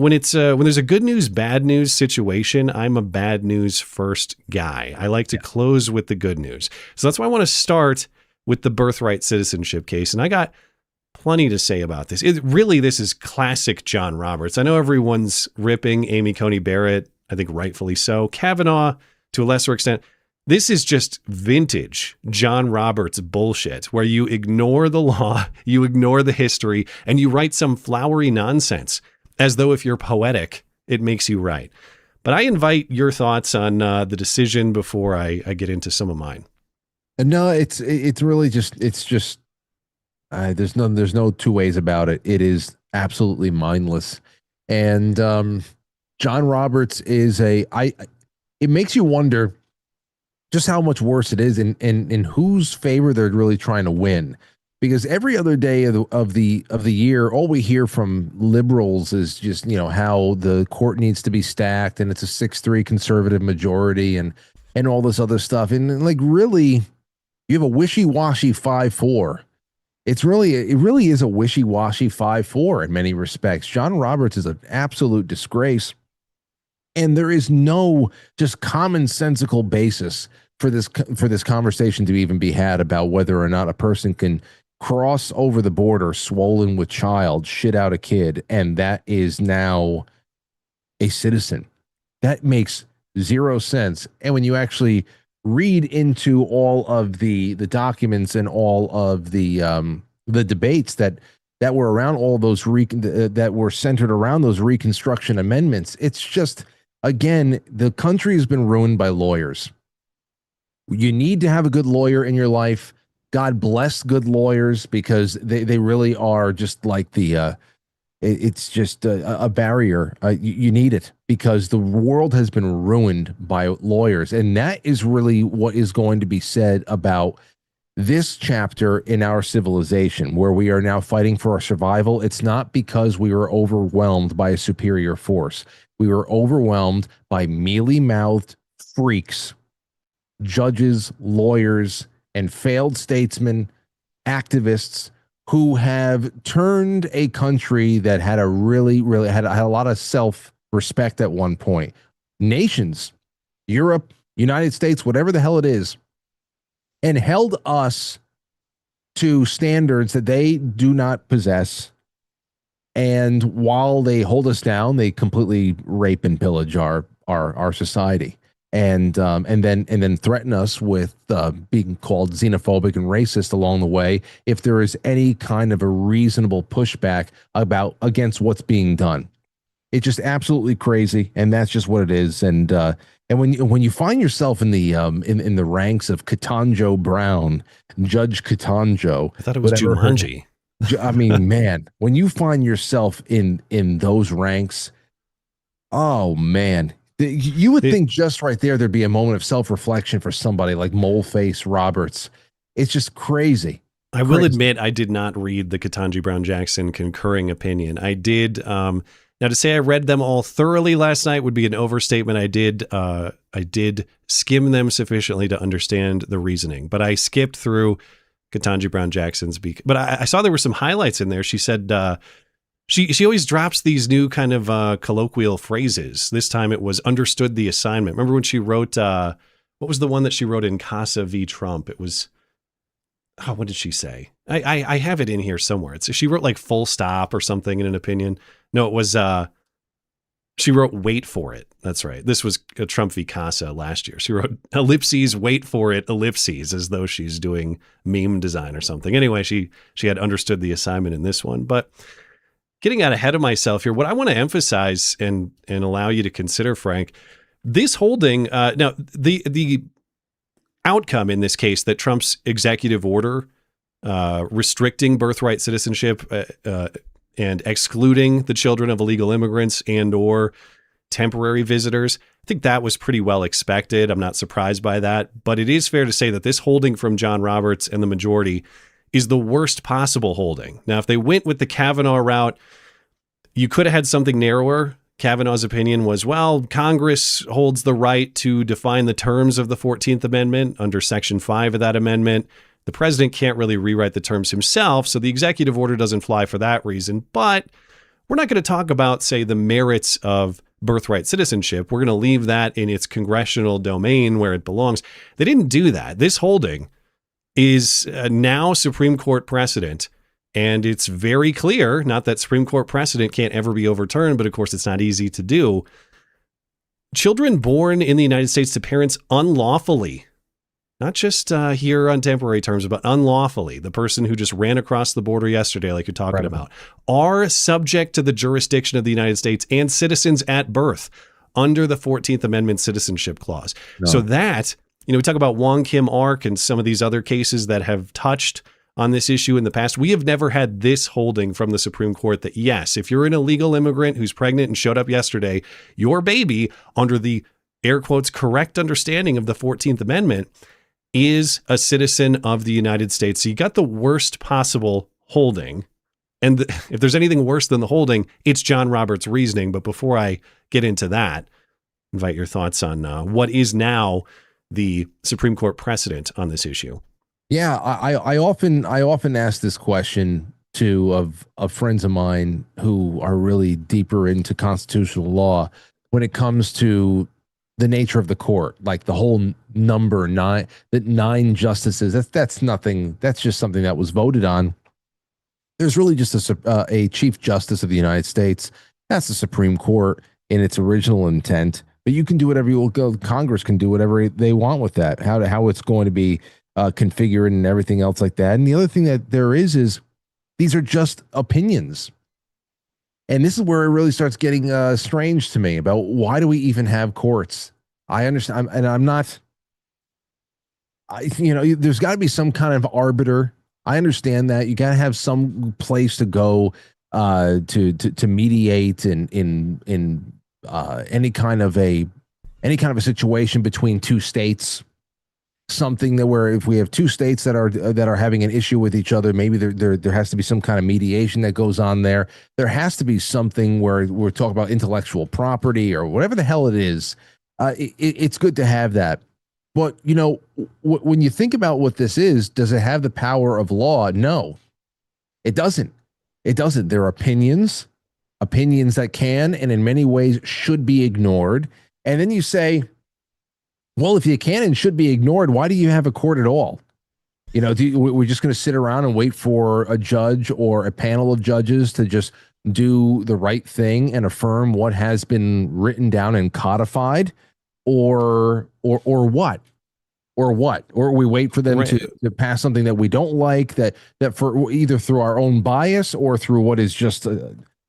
when there's a good news, bad news situation, I'm a bad news first guy. I like to close with the good news. So that's why I want to start with the birthright citizenship case. And I got plenty to say about this. This is classic John Roberts. I know everyone's ripping Amy Coney Barrett, I think rightfully so. Kavanaugh, to a lesser extent. This is just vintage John Roberts bullshit, where you ignore the law, you ignore the history, and you write some flowery nonsense as though if you're poetic, it makes you right. But I invite your thoughts on the decision before I get into some of mine. No, it's really just there's no two ways about it. It is absolutely mindless, and John Roberts is it makes you wonder just how much worse it is, and in whose favor they're really trying to win. Because every other day of the year, all we hear from liberals is just, how the court needs to be stacked and it's a 6-3 conservative majority and all this other stuff. And like, really, you have a wishy-washy 5-4. It really is a wishy-washy 5-4 in many respects. John Roberts is an absolute disgrace. And there is no just commonsensical basis for this conversation to even be had about whether or not a person can cross over the border swollen with child, shit out a kid, and that is now a citizen. That makes zero sense. And when you actually read into all of the documents and all of the debates that were around all those that were centered around those Reconstruction amendments, it's just, again, the country has been ruined by lawyers. You need to have a good lawyer in your life. God bless good lawyers, because they really are just like it's just a barrier. You need it, because the world has been ruined by lawyers. And that is really what is going to be said about this chapter in our civilization, where we are now fighting for our survival. It's not because we were overwhelmed by a superior force. We were overwhelmed by mealy-mouthed freaks, judges, lawyers, and failed statesmen, activists who have turned a country that had a had a lot of self-respect at one point. Nations, Europe, United States, whatever the hell it is, and held us to standards that they do not possess. And while they hold us down, they completely rape and pillage our society. And then threaten us with being called xenophobic and racist along the way if there is any kind of a reasonable pushback against what's being done. It's just absolutely crazy, and that's just what it is. And when you find yourself in the in the ranks of Ketanji Brown, Judge Ketanji, I thought it was Jumanji. I mean, man, when you find yourself in those ranks, oh man. You would think just right there'd be a moment of self-reflection for somebody like Moleface Roberts. It's just crazy. I will admit I did not read the Ketanji Brown Jackson concurring opinion. I did. Now, to say I read them all thoroughly last night would be an overstatement. I did skim them sufficiently to understand the reasoning, but I skipped through Ketanji Brown Jackson's. But I saw there were some highlights in there. She said, She always drops these new kind of colloquial phrases. This time it was understood the assignment. Remember when she wrote, what was the one that she wrote in Casa v. Trump? It was, what did she say? I have it in here somewhere. She wrote like full stop or something in an opinion. No, it was, she wrote wait for it. That's right. This was a Trump v. Casa last year. She wrote ellipses, wait for it, ellipses, as though she's doing meme design or something. Anyway, she had understood the assignment in this one, but getting out ahead of myself here, what I want to emphasize and allow you to consider, Frank, this holding, now the outcome in this case that Trump's executive order restricting birthright citizenship and excluding the children of illegal immigrants and or temporary visitors, I think that was pretty well expected. I'm not surprised by that, but it is fair to say that this holding from John Roberts and the majority is the worst possible holding. Now, if they went with the Kavanaugh route, you could have had something narrower. Kavanaugh's opinion was, well, Congress holds the right to define the terms of the 14th Amendment under Section 5 of that amendment. The president can't really rewrite the terms himself, so the executive order doesn't fly for that reason. But we're not going to talk about, say, the merits of birthright citizenship. We're going to leave that in its congressional domain where it belongs. They didn't do that. This holding is now Supreme Court precedent. And it's very clear, not that Supreme Court precedent can't ever be overturned, but of course it's not easy to do. Children born in the United States to parents unlawfully, not just here on temporary terms, but unlawfully, the person who just ran across the border yesterday, like you're talking about, are subject to the jurisdiction of the United States and citizens at birth under the 14th Amendment Citizenship Clause. No. So that, we talk about Wong Kim Ark and some of these other cases that have touched on this issue in the past. We have never had this holding from the Supreme Court that, yes, if you're an illegal immigrant who's pregnant and showed up yesterday, your baby, under the air quotes correct understanding of the 14th Amendment, is a citizen of the United States. So you got the worst possible holding. And if there's anything worse than the holding, it's John Roberts' reasoning. But before I get into that, invite your thoughts on what is now the Supreme Court precedent on this issue. Yeah, I often ask this question of friends of mine who are really deeper into constitutional law when it comes to the nature of the court, like the whole number nine, that 9 justices. That's nothing. That's just something that was voted on. There's really just a Chief Justice of the United States. That's the Supreme Court in its original intent. But you can do whatever you will. Congress can do whatever they want with that. How it's going to be configured and everything else like that. And the other thing that there is these are just opinions. And this is where it really starts getting strange to me about why do we even have courts? I understand, I'm not, there's got to be some kind of arbiter. I understand that you got to have some place to go to mediate in any kind of a situation between two states. Something that where if we have two states that are having an issue with each other, maybe there has to be some kind of mediation that goes on there. There has to be something where we're talking about intellectual property or whatever the hell it is. It's good to have that. But, when you think about what this is, does it have the power of law? No, it doesn't. It doesn't. There are opinions that can and in many ways should be ignored. And then you say, well, if you can and should be ignored, why do you have a court at all? We're just going to sit around and wait for a judge or a panel of judges to just do the right thing and affirm what has been written down and codified, or what? Or we wait for them to pass something that we don't like, that for either through our own bias or through what is just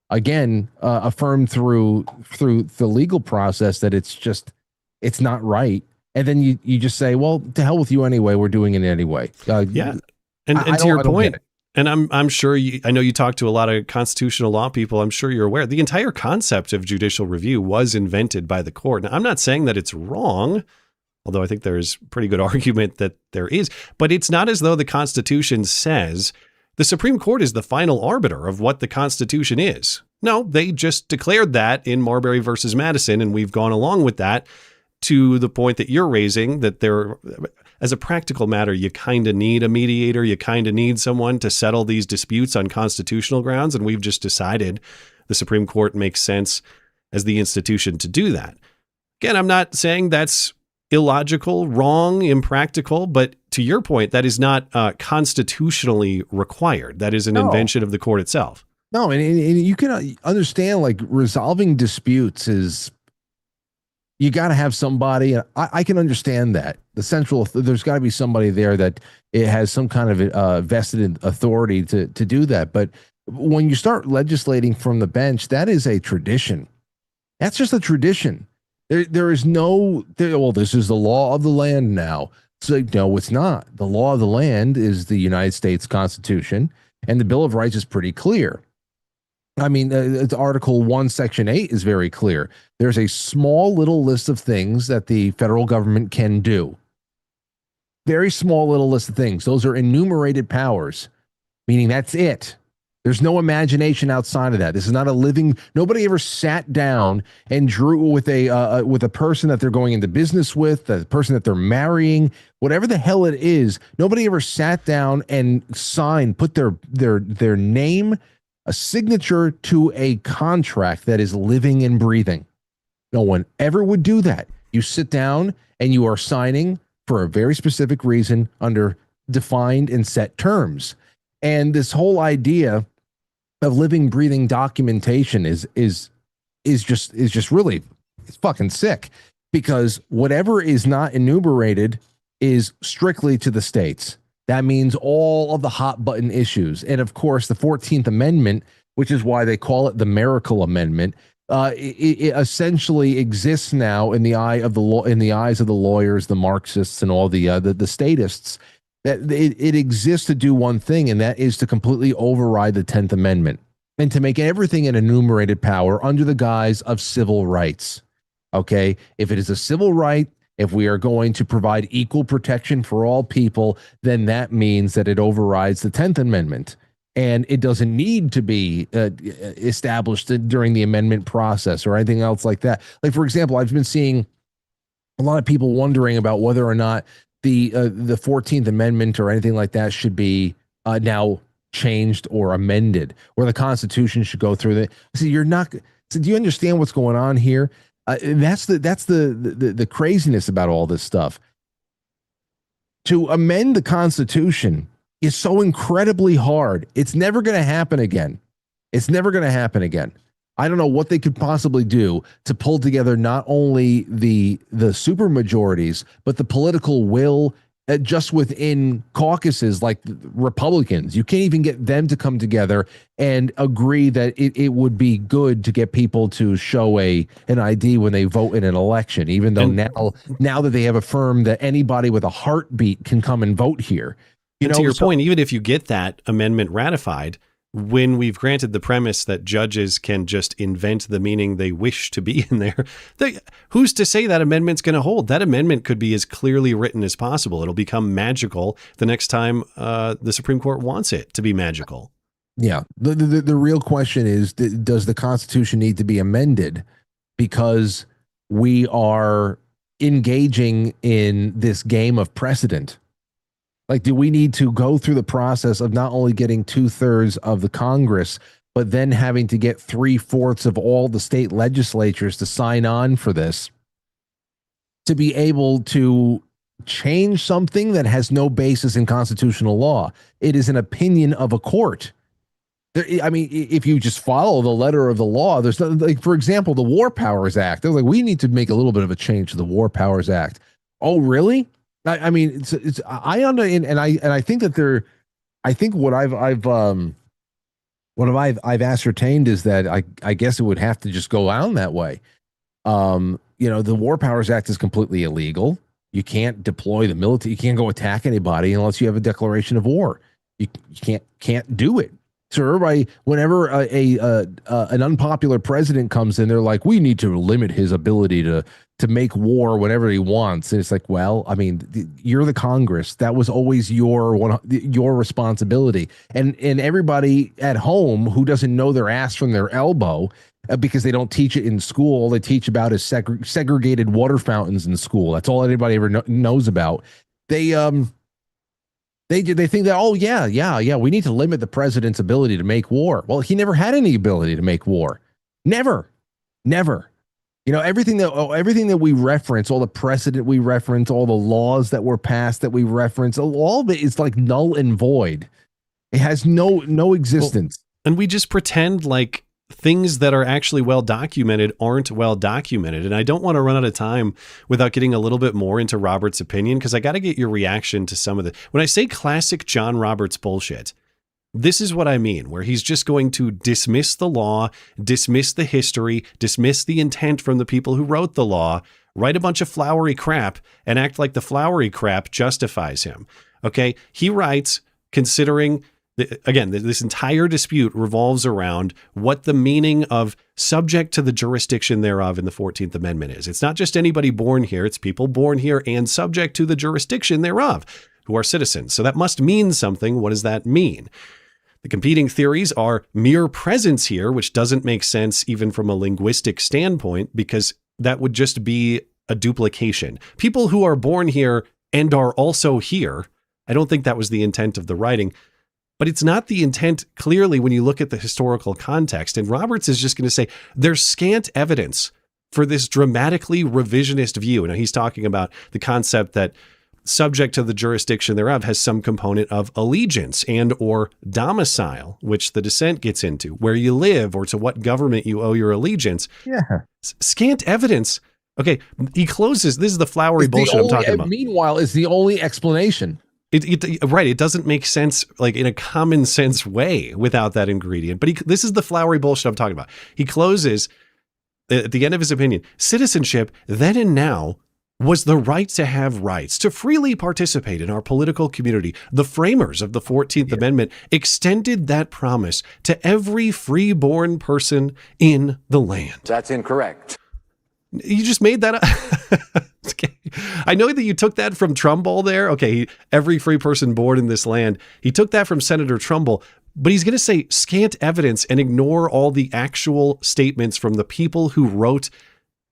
affirmed through the legal process that it's not right. And then you just say, well, to hell with you anyway. We're doing it anyway. Yeah. And to your point, and I'm sure I know you talk to a lot of constitutional law people. I'm sure you're aware the entire concept of judicial review was invented by the court. Now, I'm not saying that it's wrong, although I think there's pretty good argument that there is. But it's not as though the Constitution says the Supreme Court is the final arbiter of what the Constitution is. No, they just declared that in Marbury versus Madison, and we've gone along with that. To the point that you're raising, that there, as a practical matter, you kind of need a mediator. You kind of need someone to settle these disputes on constitutional grounds. And we've just decided the Supreme Court makes sense as the institution to do that. Again, I'm not saying that's illogical, wrong, impractical, but to your point, that is not constitutionally required. That is an invention of the court itself. No, and you can understand, like, resolving disputes is, you got to have somebody, and I can understand that. There's got to be somebody there that it has some kind of vested authority to do that. But when you start legislating from the bench, that is a tradition. That's just a tradition. There is no, this is the law of the land now. So no, it's not. The law of the land is the United States Constitution, and the Bill of Rights is pretty clear. I mean, Article 1, Section 8 is very clear. There's a small little list of things that the federal government can do. Very small little list of things. Those are enumerated powers, meaning that's it. There's no imagination outside of that. This is not a living. Nobody ever sat down and drew with a person that they're going into business with, the person that they're marrying, whatever the hell it is. Nobody ever sat down and signed, put their name, a signature to a contract that is living and breathing. No one ever would do that. You sit down and you are signing for a very specific reason under defined and set terms. And this whole idea of living, breathing documentation is just really, it's fucking sick, because whatever is not enumerated is strictly to the states. That means all of the hot button issues. And of course, the 14th Amendment, which is why they call it the Miracle Amendment, it essentially exists now in the eyes of the lawyers, the Marxists, and all the statists. That it exists to do one thing, and that is to completely override the 10th Amendment and to make everything an enumerated power under the guise of civil rights. Okay, if it is a civil right, if we are going to provide equal protection for all people, then that means that it overrides the 10th Amendment. And it doesn't need to be established during the amendment process or anything else like that. Like, for example, I've been seeing a lot of people wondering about whether or not the 14th Amendment or anything like that should be now changed or amended, or the Constitution should go through that. So you're not. So do you understand what's going on here? That's the craziness about all this stuff. To amend the Constitution is so incredibly hard. It's never going to happen again. It's never going to happen again. I don't know what they could possibly do to pull together not only the super majorities, but the political will just within caucuses like Republicans. You can't even get them to come together and agree that it would be good to get people to show an ID when they vote in an election, even though now that they have affirmed that anybody with a heartbeat can come and vote here. To your point, even if you get that amendment ratified, when we've granted the premise that judges can just invent the meaning they wish to be in there, who's to say that amendment's going to hold? That amendment could be as clearly written as possible. It'll become magical the next time the Supreme Court wants it to be magical. Yeah. The real question is, does the Constitution need to be amended because we are engaging in this game of precedent? Like, do we need to go through the process of not only getting 2/3 of the Congress, but then having to get 3/4 of all the state legislatures to sign on for this to be able to change something that has no basis in constitutional law? It is an opinion of a court. I mean, if you just follow the letter of the law, there's nothing, like, for example, the War Powers Act. They're like, we need to make a little bit of a change to the War Powers Act. Oh, really? I mean, I think that I think what I've ascertained is that I guess it would have to just go down that way. The War Powers Act is completely illegal. You can't deploy the military. You can't go attack anybody unless you have a declaration of war. You can't do it. So everybody, whenever an unpopular president comes in, they're like, we need to limit his ability to make war whenever he wants. And it's like, well, I mean, you're the Congress. That was always your responsibility. And everybody at home who doesn't know their ass from their elbow, because they don't teach it in school, they teach about is segregated water fountains in school. That's all anybody ever knows about. They think that, oh, yeah, we need to limit the president's ability to make war. Well, he never had any ability to make war. Never. Everything that we reference, all the precedent we reference, all the laws that were passed that we reference, all of it is like null and void. It has no existence. And we just pretend like things that are actually well documented aren't well documented. And I don't want to run out of time without getting a little bit more into Robert's opinion, because I got to get your reaction to some of the, when I say classic John Roberts bullshit, this is what I mean, where he's just going to dismiss the law, dismiss the history, dismiss the intent from the people who wrote the law, write a bunch of flowery crap, and act like the flowery crap justifies him. Okay. He writes, considering again, this entire dispute revolves around what the meaning of subject to the jurisdiction thereof in the 14th Amendment is. It's not just anybody born here. It's people born here and subject to the jurisdiction thereof who are citizens. So that must mean something. What does that mean? The competing theories are mere presence here, which doesn't make sense even from a linguistic standpoint, because that would just be a duplication. People who are born here and are also here. I don't think that was the intent of the writing. but it's not the intent clearly when you look at the historical context. And Roberts is just going to say there's scant evidence for this dramatically revisionist view. Now, he's talking about the concept that subject to the jurisdiction thereof has some component of allegiance and or domicile, which the dissent gets into, where you live or to what government you owe your allegiance. Yeah. Scant evidence. Okay, he closes. This is the flowery bullshit I'm talking about. Meanwhile, it's the only explanation. Right. It doesn't make sense like in a common sense way without that ingredient. But this is the flowery bullshit I'm talking about. He closes at the end of his opinion. Citizenship then and now was the right to have rights, to freely participate in our political community. The framers of the 14th Amendment extended that promise to every freeborn person in the land. That's incorrect. You just made that up. Okay. I know that you took that from Trumbull there. Okay, every free person born in this land. He took that from Senator Trumbull, but he's going to say scant evidence and ignore all the actual statements from the people who wrote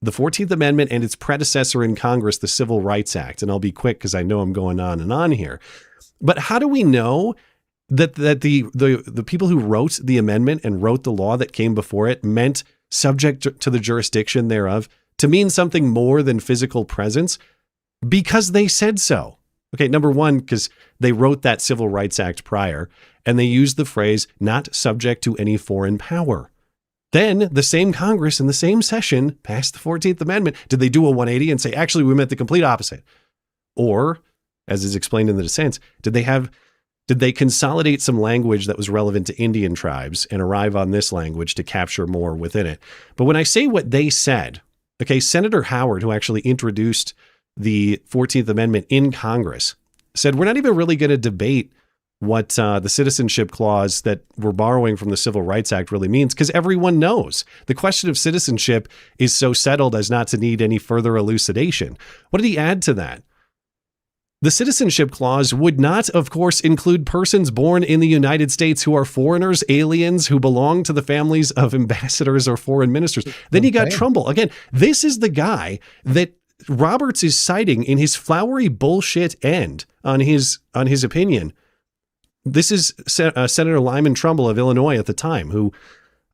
the 14th Amendment and its predecessor in Congress, the Civil Rights Act. And I'll be quick because I know I'm going on and on here. But how do we know that the people who wrote the amendment and wrote the law that came before it meant subject to the jurisdiction thereof to mean something more than physical presence? Because they said so. Okay, number one, because they wrote that Civil Rights Act prior, and they used the phrase not subject to any foreign power. Then the same Congress in the same session passed the 14th Amendment. Did they do a 180 and say, actually, we meant the complete opposite? Or, as is explained in the dissents, did they consolidate some language that was relevant to Indian tribes and arrive on this language to capture more within it? But when I say what they said, okay, Senator Howard, who actually introduced the 14th Amendment in Congress, said, we're not even really going to debate what the citizenship clause that we're borrowing from the Civil Rights Act really means, because everyone knows the question of citizenship is so settled as not to need any further elucidation. What did he add to that? The citizenship clause would not, of course, include persons born in the United States who are foreigners, aliens, who belong to the families of ambassadors or foreign ministers. Then you got Trumbull. Again, this is the guy that Roberts is citing in his flowery bullshit end on his opinion. This is Senator Lyman Trumbull of Illinois at the time, who,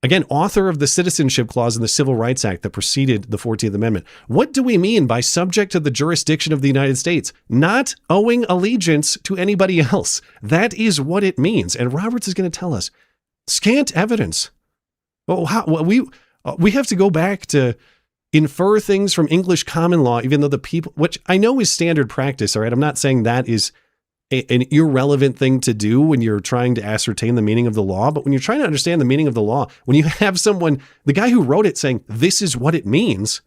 again, author of the Citizenship Clause in the Civil Rights Act that preceded the 14th Amendment. What do we mean by subject to the jurisdiction of the United States? Not owing allegiance to anybody else. That is what it means. And Roberts is going to tell us scant evidence. We have to go back to infer things from English common law, even though the people, which I know is standard practice. All right. I'm not saying that is an irrelevant thing to do when you're trying to ascertain the meaning of the law. But when you're trying to understand the meaning of the law, when you have someone, the guy who wrote it saying, this is what it means,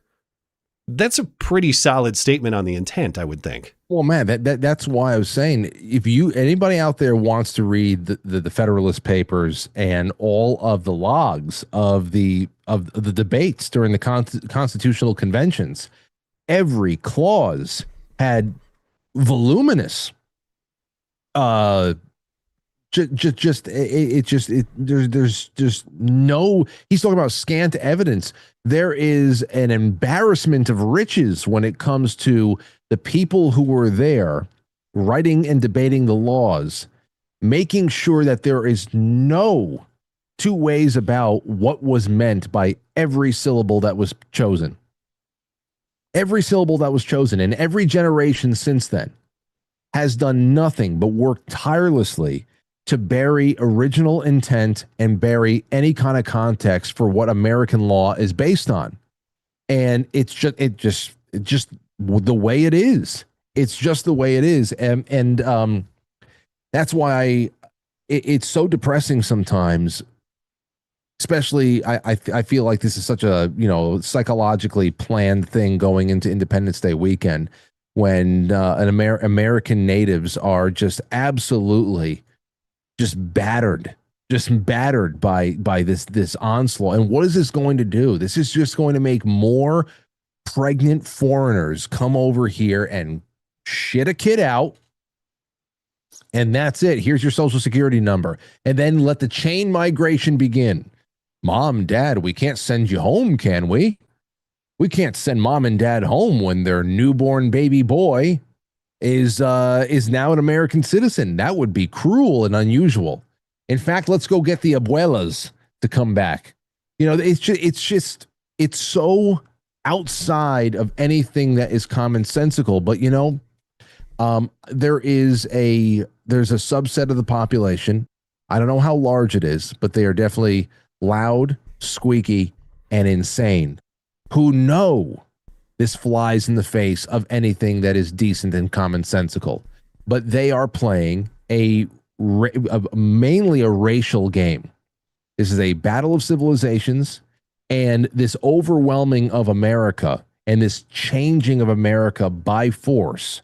that's a pretty solid statement on the intent, I would think. Well, man, that's why I was saying, if anybody out there wants to read the Federalist Papers and all of the logs of the debates during the constitutional conventions, every clause had voluminous there's just no, he's talking about scant evidence. There is an embarrassment of riches when it comes to the people who were there writing and debating the laws, making sure that there is no two ways about what was meant by every syllable that was chosen. Every syllable that was chosen, and every generation since then has done nothing but work tirelessly to bury original intent and bury any kind of context for what American law is based on. And it's just the way it is. It's just the way it is. And that's why it's so depressing sometimes, especially I feel like this is such a, psychologically planned thing going into Independence Day weekend, when American natives are just absolutely just battered by this onslaught. And what is this going to do? This is just going to make more pregnant foreigners come over here and shit a kid out. And that's it. Here's your social security number. And then let the chain migration begin. Mom, Dad, we can't send you home, can we? We can't send mom and dad home when their newborn baby boy is now an American citizen. That would be cruel and unusual. In fact, let's go get the abuelas to come back. It's so outside of anything that is commonsensical. But there's a subset of the population. I don't know how large it is, but they are definitely loud, squeaky, and insane, who know this flies in the face of anything that is decent and commonsensical. But they are playing mainly a racial game. This is a battle of civilizations, and this overwhelming of America and this changing of America by force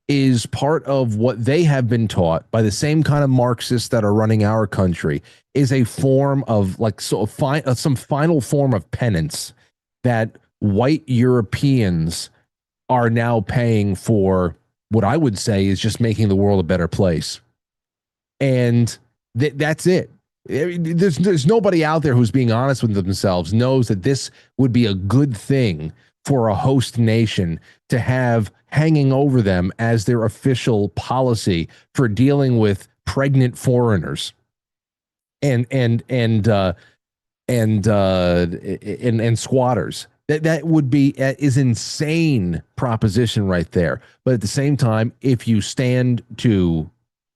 is part of what they have been taught by the same kind of Marxists that are running our country, is a form of some final form of penance that white Europeans are now paying for. What I would say is just making the world a better place. And that's it. There's nobody out there who's being honest with themselves, knows that this would be a good thing for a host nation to have hanging over them as their official policy for dealing with pregnant foreigners and squatters. That would be is insane proposition right there. But at the same time, if you stand to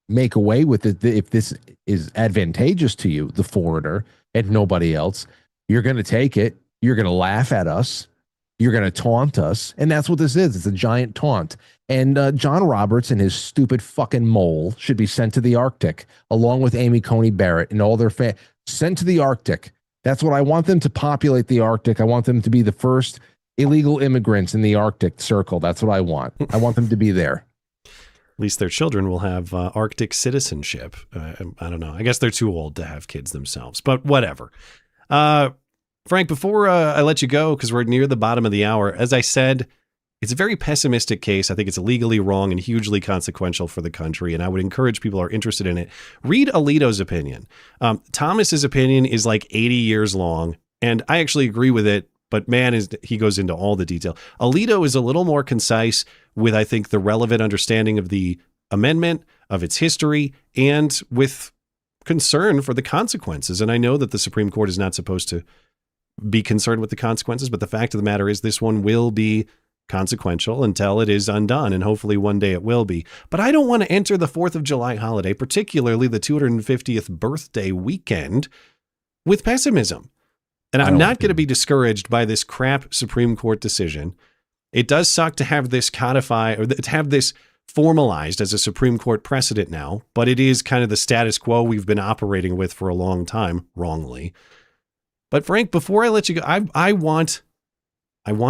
make away with it, if this is advantageous to you, the foreigner and nobody else, you're going to take it. You're going to laugh at us. You're going to taunt us. And that's what this is. It's a giant taunt. And John Roberts and his stupid fucking mole should be sent to the Arctic, along with Amy Coney Barrett and all their sent to the Arctic. That's what I want them to populate the Arctic. I want them to be the first illegal immigrants in the Arctic Circle. That's what I want. I want them to be there. At least their children will have Arctic citizenship. I don't know. I guess they're too old to have kids themselves, but whatever. Frank, before I let you go, because we're near the bottom of the hour, as I said, it's a very pessimistic case. I think it's legally wrong and hugely consequential for the country, and I would encourage people who are interested in it, read Alito's opinion. Thomas's opinion is like 80 years long, and I actually agree with it, but man, he goes into all the detail. Alito is a little more concise with, I think, the relevant understanding of the amendment, of its history, and with concern for the consequences. And I know that the Supreme Court is not supposed to be concerned with the consequences, but the fact of the matter is this one will be consequential until it is undone, and hopefully one day it will be. But I don't want to enter the 4th of July holiday, particularly the 250th birthday weekend, with pessimism. And I'm not going to be discouraged by this crap Supreme Court decision. It does suck to have this codified, or to have this formalized as a Supreme Court precedent now, but it is kind of the status quo we've been operating with for a long time, wrongly. But Frank, before I let you go, I want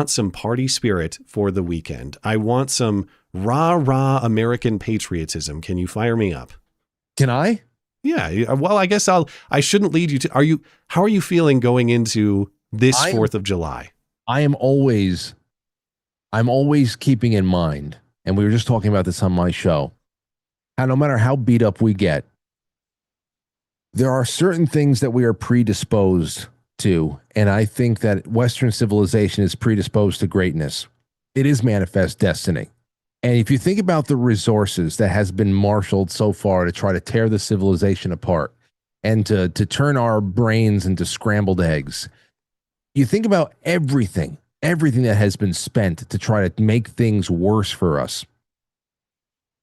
some party spirit for the weekend. I want some rah American patriotism. Can you fire me up? Can I? Yeah. Well, I guess I shouldn't lead you to. How are you feeling going into this 4th of July? I'm always keeping in mind, and we were just talking about this on my show, how no matter how beat up we get, there are certain things that we are predisposed to. And I think that Western civilization is predisposed to greatness. It is manifest destiny. And if you think about the resources that has been marshaled so far to try to tear the civilization apart and to turn our brains into scrambled eggs, you think about everything that has been spent to try to make things worse for us.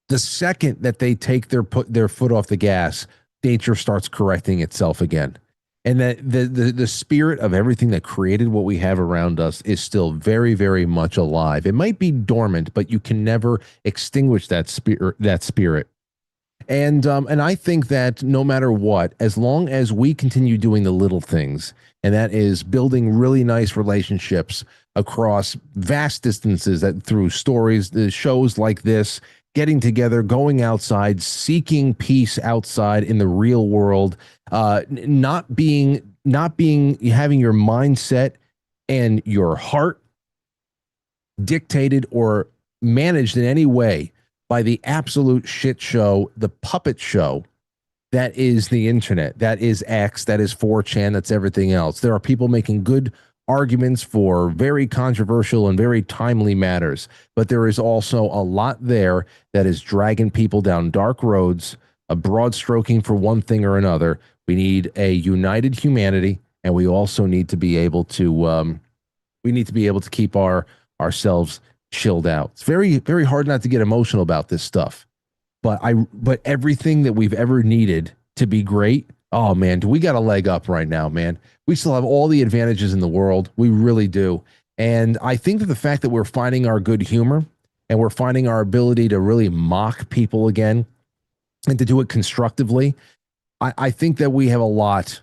The second that they take their foot off the gas, nature starts correcting itself again. And that the spirit of everything that created what we have around us is still very, very much alive. It might be dormant, but you can never extinguish that spirit. And I think that no matter what, as long as we continue doing the little things, and that is building really nice relationships across vast distances, that through stories, the shows like this, getting together, going outside, seeking peace outside in the real world, not having your mindset and your heart dictated or managed in any way by the absolute shit show, the puppet show that is the internet, that is X, that is 4chan, that's everything else. There are people making good arguments for very controversial and very timely matters, but there is also a lot there that is dragging people down dark roads a broad stroking for one thing or another. We need a united humanity, and we also need to be able to keep ourselves chilled out. It's very, very hard not to get emotional about this stuff. But everything that we've ever needed to be great, oh man, do we got a leg up right now, man. We still have all the advantages in the world. We really do. And I think that the fact that we're finding our good humor and we're finding our ability to really mock people again and to do it constructively, I think that we have a lot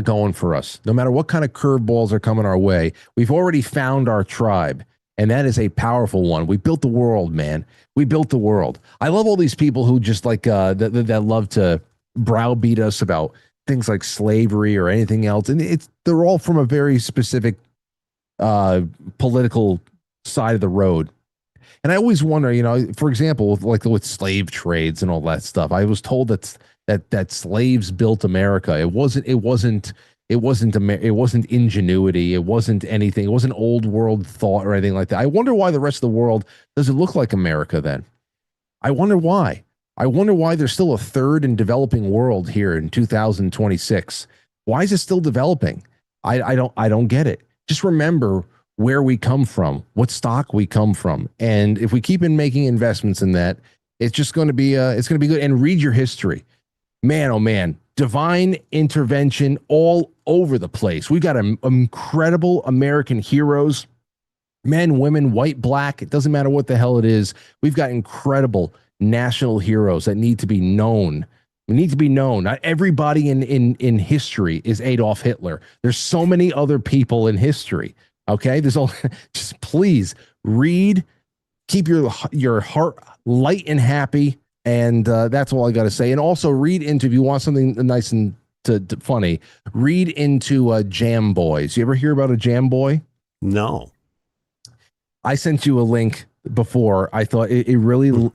going for us. No matter what kind of curveballs are coming our way, we've already found our tribe. And that is a powerful one. We built the world, man. We built the world. I love all these people who just like that love to browbeat us about things like slavery or anything else. And they're all from a very specific political side of the road. And I always wonder, for example, with slave trades and all that stuff, I was told that slaves built America. It wasn't ingenuity. It wasn't anything. It wasn't old world thought or anything like that. I wonder why the rest of the world doesn't look like America then. I wonder why. I wonder why there's still a third and developing world here in 2026. Why is it still developing? I don't get it. Just remember where we come from, what stock we come from. And if we keep in making investments in that, it's just going to be good. And read your history. Man, oh man, divine intervention all over the place. We've got incredible American heroes, men, women, white, black. It doesn't matter what the hell it is. We've got incredible national heroes that need to be known. We need to be known. Not everybody in history is Adolf Hitler. There's so many other people in history. Okay, just please read, keep your heart light and happy. And that's all I got to say. And also read into, if you want something nice and funny, read into Jam Boys. You ever hear about a Jam Boy? No. I sent you a link before. I thought it really,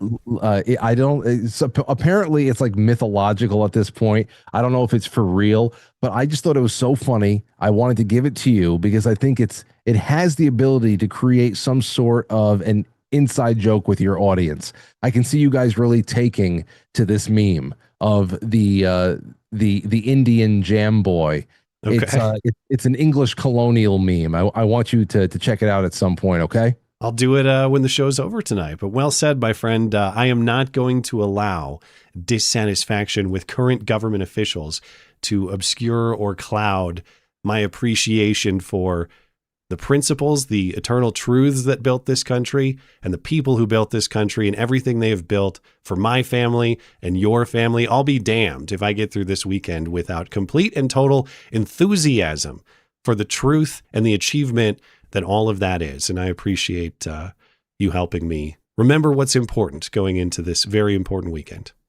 apparently it's like mythological at this point. I don't know if it's for real, but I just thought it was so funny. I wanted to give it to you because I think it has the ability to create some sort of an inside joke with your audience. I can see you guys really taking to this meme of the Indian Jam Boy. Okay. It's an English colonial meme. I want you to check it out at some point. Okay. I'll do it when the show's over tonight. But well said, my friend. I am not going to allow dissatisfaction with current government officials to obscure or cloud my appreciation for the principles, the eternal truths that built this country and the people who built this country and everything they have built for my family and your family. I'll be damned if I get through this weekend without complete and total enthusiasm for the truth and the achievement that all of that is. And I appreciate you helping me remember what's important going into this very important weekend.